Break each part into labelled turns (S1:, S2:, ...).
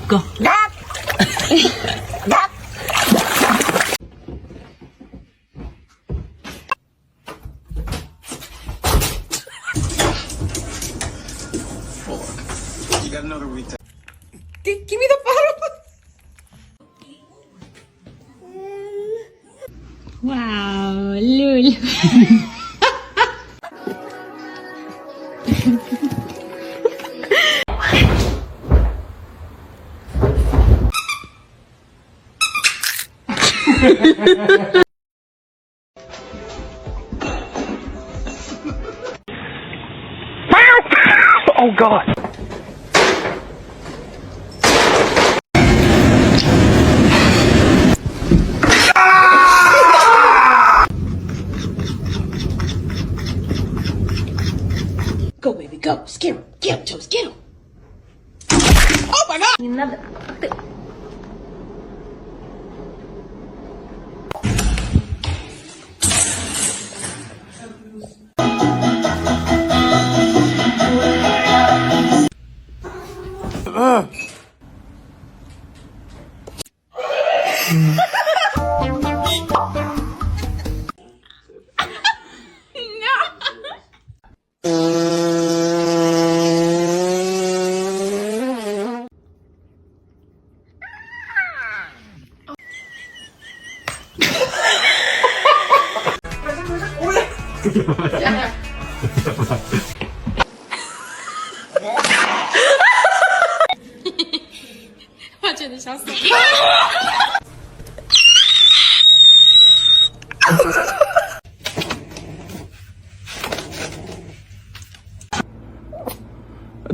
S1: Go.
S2: You got another week.
S1: Give me the bottle. Wow, Lulu.
S2: Oh God!
S1: Go, baby, go. Scare him. Get him, Toast. Get him. Oh my God! Another.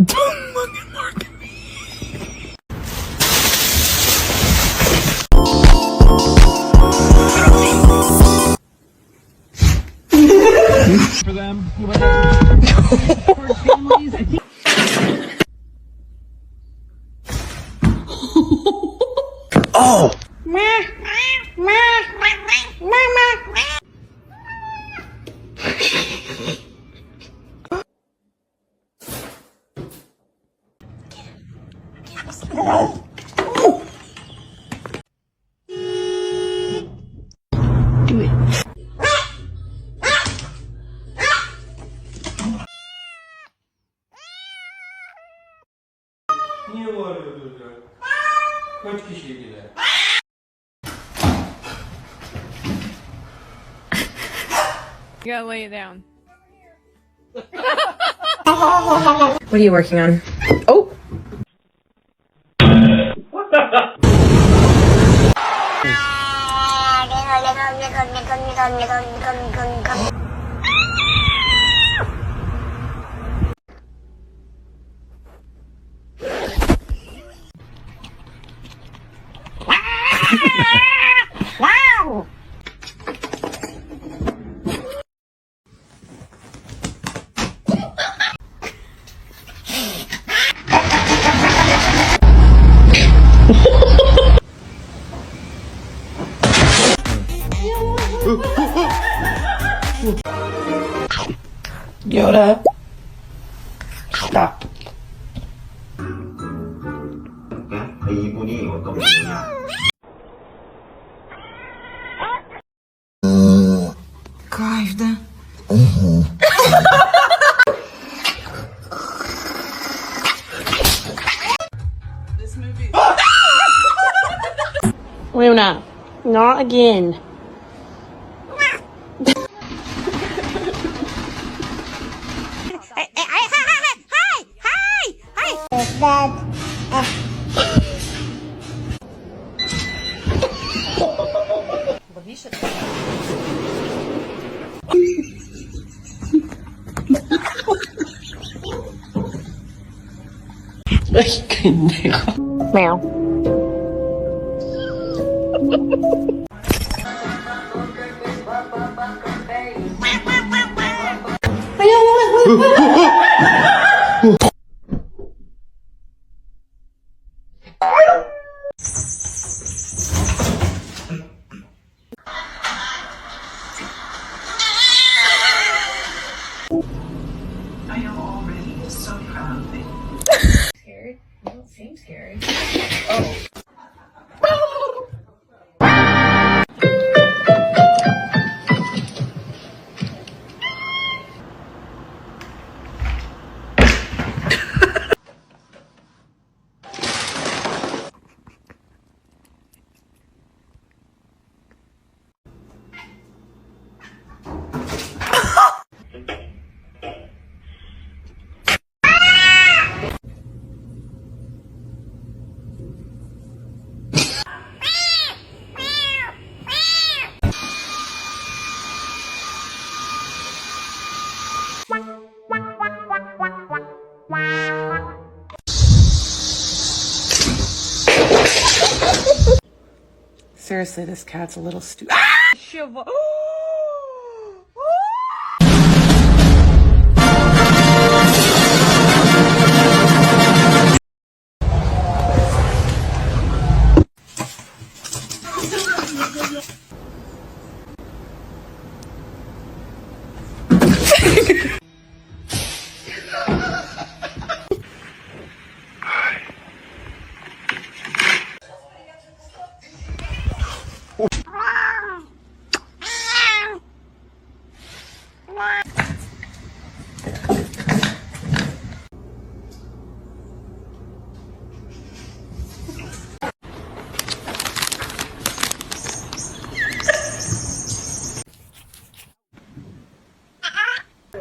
S2: Don't fucking mark at me. For them, for families, I think. Oh!
S1: Do it.
S3: Niye bağırıyordunuz ya? Kaç kişiydiler?
S4: You gotta lay it down.
S1: What are you working on? Oh! Wow!
S2: Yoda. Stop.
S5: 이분이 어떤 분이냐?
S1: Kaydı. Luna, not again. Meow.
S6: I am already so proud of you.
S1: Scared? You don't seem scared. Seriously, this cat's a little stupid.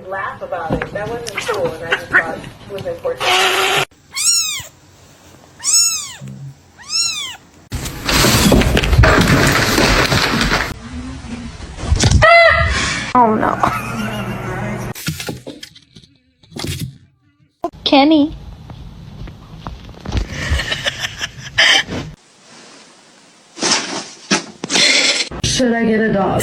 S6: Laugh about it. That wasn't cool, and I just thought it was important.
S7: Oh no. Kenny. Should I get a dog?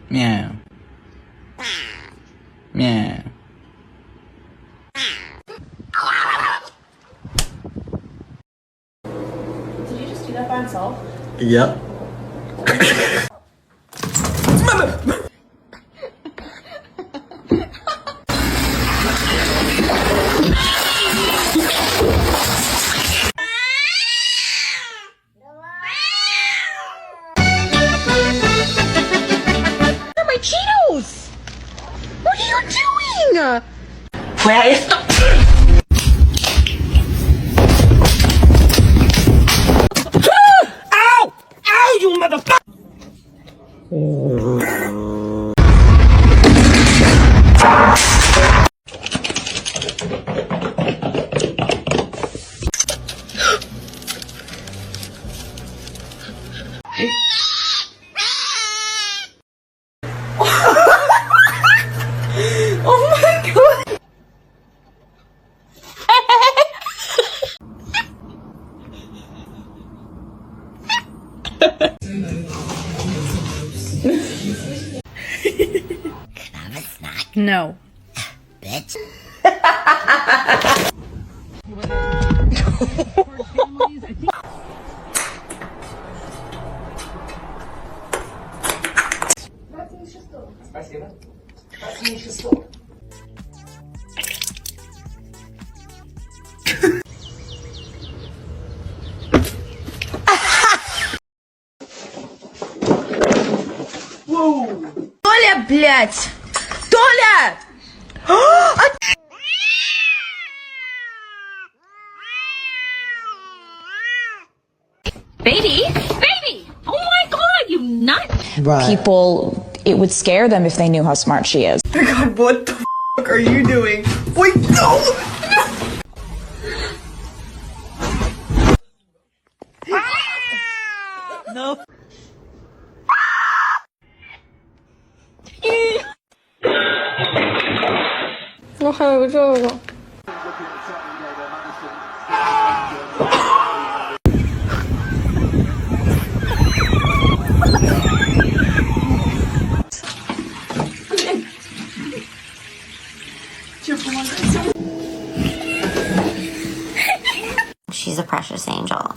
S2: Meow. Meow.
S6: Did you just do that by himself?
S5: Yep.
S1: My Cheetos! What are you doing?
S6: Where is the...
S1: Ow! Ow, you motherfucker! Oh my god!
S4: No.
S1: Bitch. Толя, блядь! Толя!
S7: Baby? Baby! Oh my god, you nut!
S1: Right.
S8: People, it would scare them if they knew how smart she is.
S1: Oh my god, what the fuck are you doing? Wait, no! No.
S4: No, 还有这个。
S7: She's a precious angel.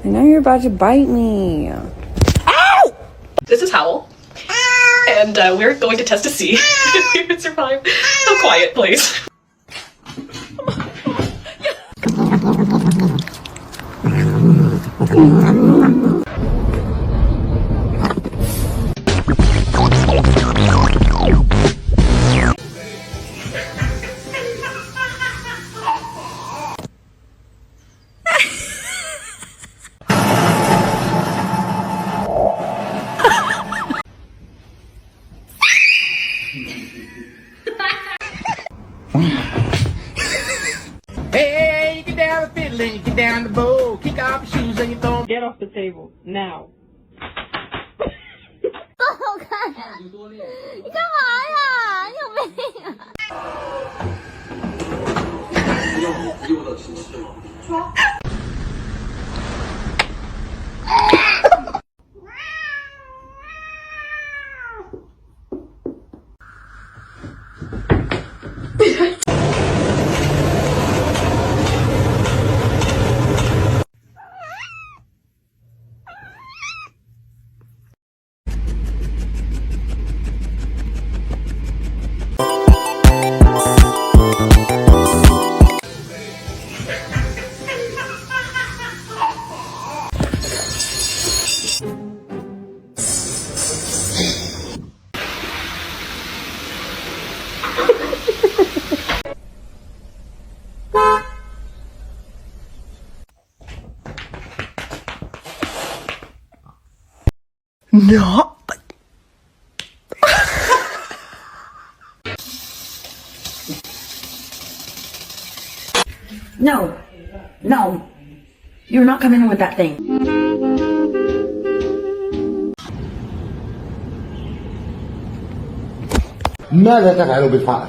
S8: I know you're about to bite me.
S6: Ow! This is Howl. And we're going to test to see if we can survive a quiet place.
S9: Hey, get down the fiddle and you get down the bow. Kick off your shoes and you throw them.
S10: Get off the table now.
S11: 不好看呀！你干嘛呀？你有病啊！No.
S1: No. No. You're not coming in with that thing.
S5: ماذا تفعل بالفأر؟